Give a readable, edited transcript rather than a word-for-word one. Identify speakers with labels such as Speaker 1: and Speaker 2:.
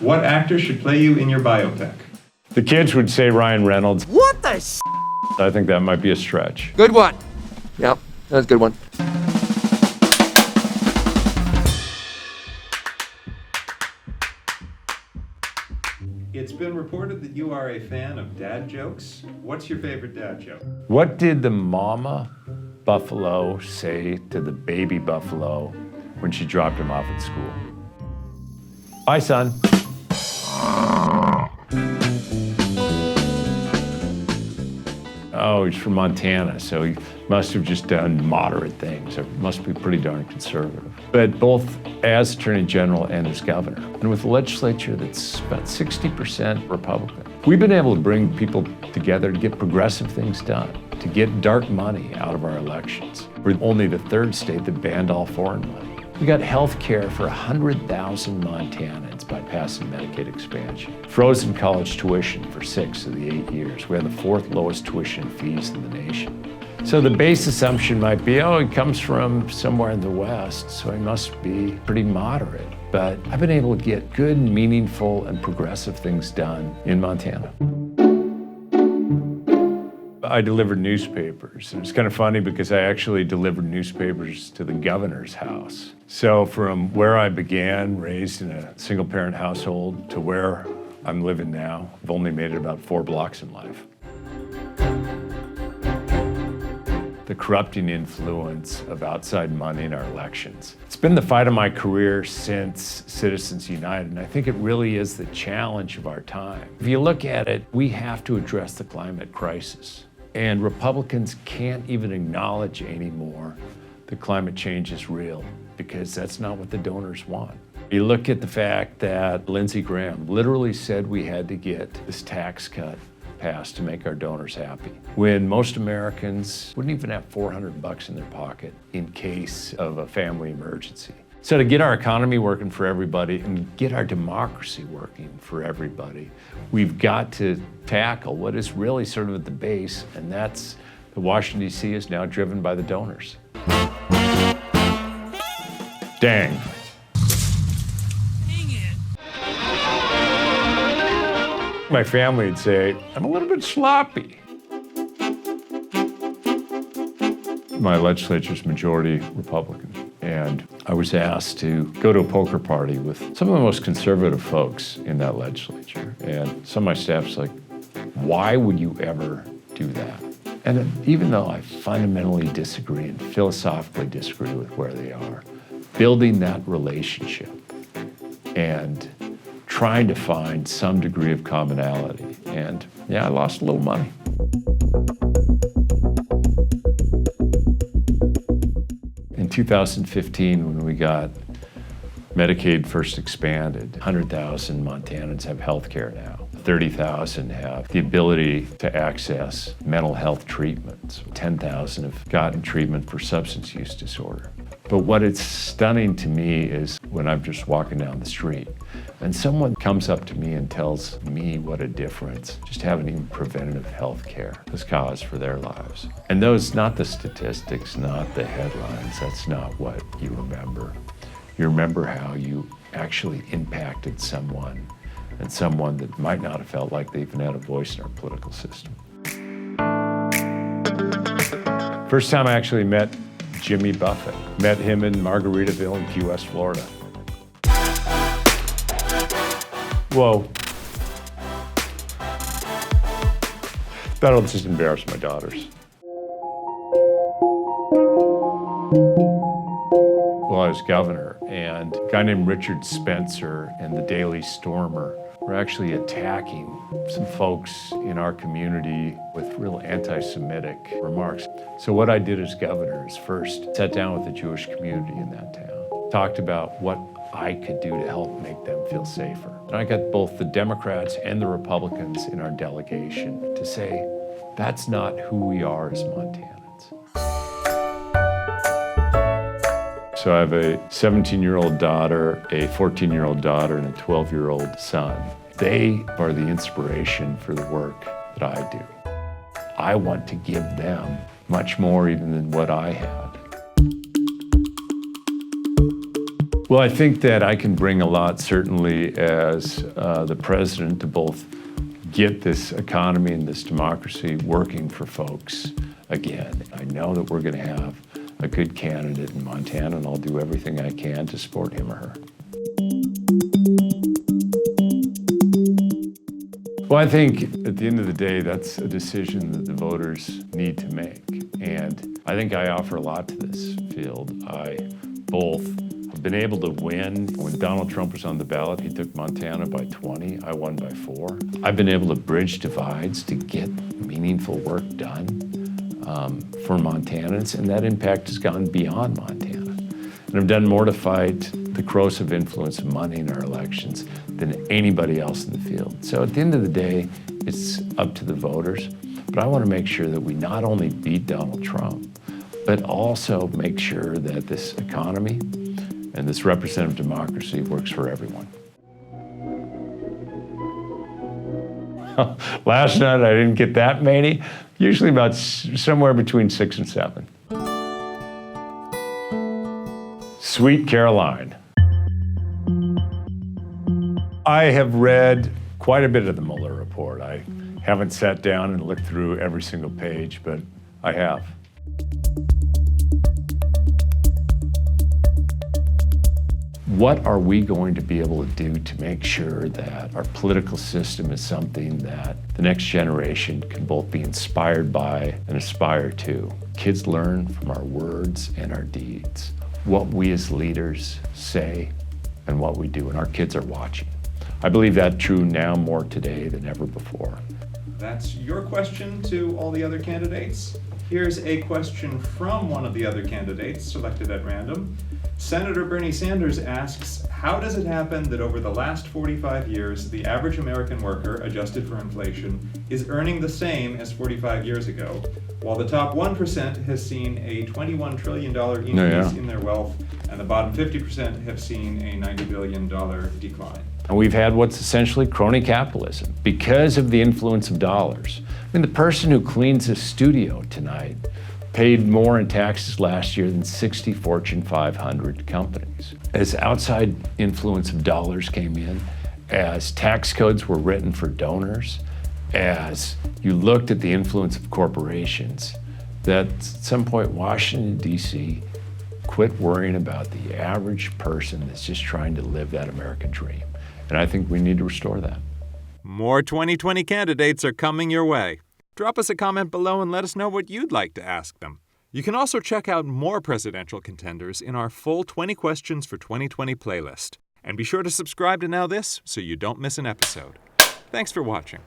Speaker 1: What actor should play you in your biopic?
Speaker 2: The kids would say Ryan Reynolds.
Speaker 3: What the s***?
Speaker 2: I think that might be a stretch.
Speaker 3: Good one. Yep, that was a good one.
Speaker 1: It's been reported that you are a fan of dad jokes. What's your favorite dad joke?
Speaker 2: What did the mama buffalo say to the baby buffalo when she dropped him off at school? Bye, son. Oh, he's from Montana, so he must have just done moderate things. It must be pretty darn conservative. But both as Attorney General and as governor, and with a legislature that's about 60% Republican, we've been able to bring people together to get progressive things done, to get dark money out of our elections. We're only the third state that banned all foreign money. We got health care for 100,000 Montanans by passing Medicaid expansion. Frozen college tuition for 6 of the 8 years. We have the 4th lowest tuition fees in the nation. So the base assumption might be, oh, he comes from somewhere in the West, so he must be pretty moderate. But I've been able to get good, meaningful, and progressive things done in Montana. I delivered newspapers, and it's kind of funny because I actually delivered newspapers to the governor's house. So from where I began, raised in a single-parent household, to where I'm living now, I've only made it about 4 blocks in life. The corrupting influence of outside money in our elections. It's been the fight of my career since Citizens United, and I think it really is the challenge of our time. If you look at it, we have to address the climate crisis. And Republicans can't even acknowledge anymore that climate change is real, because that's not what the donors want. You look at the fact that Lindsey Graham literally said we had to get this tax cut passed to make our donors happy, when most Americans wouldn't even have $400 in their pocket in case of a family emergency. So to get our economy working for everybody and get our democracy working for everybody, we've got to tackle what is really sort of at the base, and that's that Washington, D.C. is now driven by the donors. Dang. My family would say, I'm a little bit sloppy. My legislature's majority Republican, and I was asked to go to a poker party with some of the most conservative folks in that legislature. And some of my staff's like, why would you ever do that? And even though I fundamentally disagree and philosophically disagree with where they are, building that relationship and trying to find some degree of commonality. And yeah, I lost a little money. In 2015, when we got Medicaid first expanded, 100,000 Montanans have health care now. 30,000 have the ability to access mental health treatments. 10,000 have gotten treatment for substance use disorder. But what is stunning to me is when I'm just walking down the street and someone comes up to me and tells me what a difference just having even preventative health care has caused for their lives. And those, not the statistics, not the headlines, that's not what you remember. You remember how you actually impacted someone, and someone that might not have felt like they even had a voice in our political system. First time I actually met Jimmy Buffett. Met him in Margaritaville in Key West, Florida. Whoa. That'll just embarrass my daughters. Well, I was governor, and a guy named Richard Spencer and the Daily Stormer were actually attacking some folks in our community with real anti-Semitic remarks. So what I did as governor is first sat down with the Jewish community in that town, talked about what I could do to help make them feel safer. And I got both the Democrats and the Republicans in our delegation to say, that's not who we are as Montanans. So I have a 17-year-old daughter, a 14-year-old daughter, and a 12-year-old son. They are the inspiration for the work that I do. I want to give them much more even than what I had. Well, I think that I can bring a lot, certainly, as the president, to both get this economy and this democracy working for folks again. I know that we're going to have a good candidate in Montana, and I'll do everything I can to support him or her. Well, I think at the end of the day, that's a decision that the voters need to make. And I think I offer a lot to this field. I both have been able to win. When Donald Trump was on the ballot, he took Montana by 20. I won by 4. I've been able to bridge divides to get meaningful work done for Montanans, and that impact has gone beyond Montana. And I've done more to fight the corrosive influence of money in our elections than anybody else in the field. So at the end of the day, it's up to the voters. But I want to make sure that we not only beat Donald Trump, but also make sure that this economy and this representative democracy works for everyone. Last night I didn't get that many, usually about somewhere between 6 and 7. Sweet Caroline. I have read quite a bit of the Mueller report. I haven't sat down and looked through every single page, but I have. What are we going to be able to do to make sure that our political system is something that the next generation can both be inspired by and aspire to? Kids learn from our words and our deeds, what we as leaders say and what we do, and our kids are watching. I believe that's true now more today than ever before.
Speaker 1: That's your question to all the other candidates. Here's a question from one of the other candidates selected at random. Senator Bernie Sanders asks, how does it happen that over the last 45 years, the average American worker, adjusted for inflation, is earning the same as 45 years ago, while the top 1% has seen a $21 trillion increase in their wealth, and the bottom 50% have seen a $90 billion decline?
Speaker 2: And we've had what's essentially crony capitalism because of the influence of dollars. I mean, the person who cleans the studio tonight paid more in taxes last year than 60 Fortune 500 companies. As outside influence of dollars came in, as tax codes were written for donors, as you looked at the influence of corporations, that at some point Washington, D.C. quit worrying about the average person that's just trying to live that American dream. And I think we need to restore that.
Speaker 1: More 2020 candidates are coming your way. Drop us a comment below and let us know what you'd like to ask them. You can also check out more presidential contenders in our full 20 Questions for 2020 playlist. And be sure to subscribe to Now This so you don't miss an episode. Thanks for watching.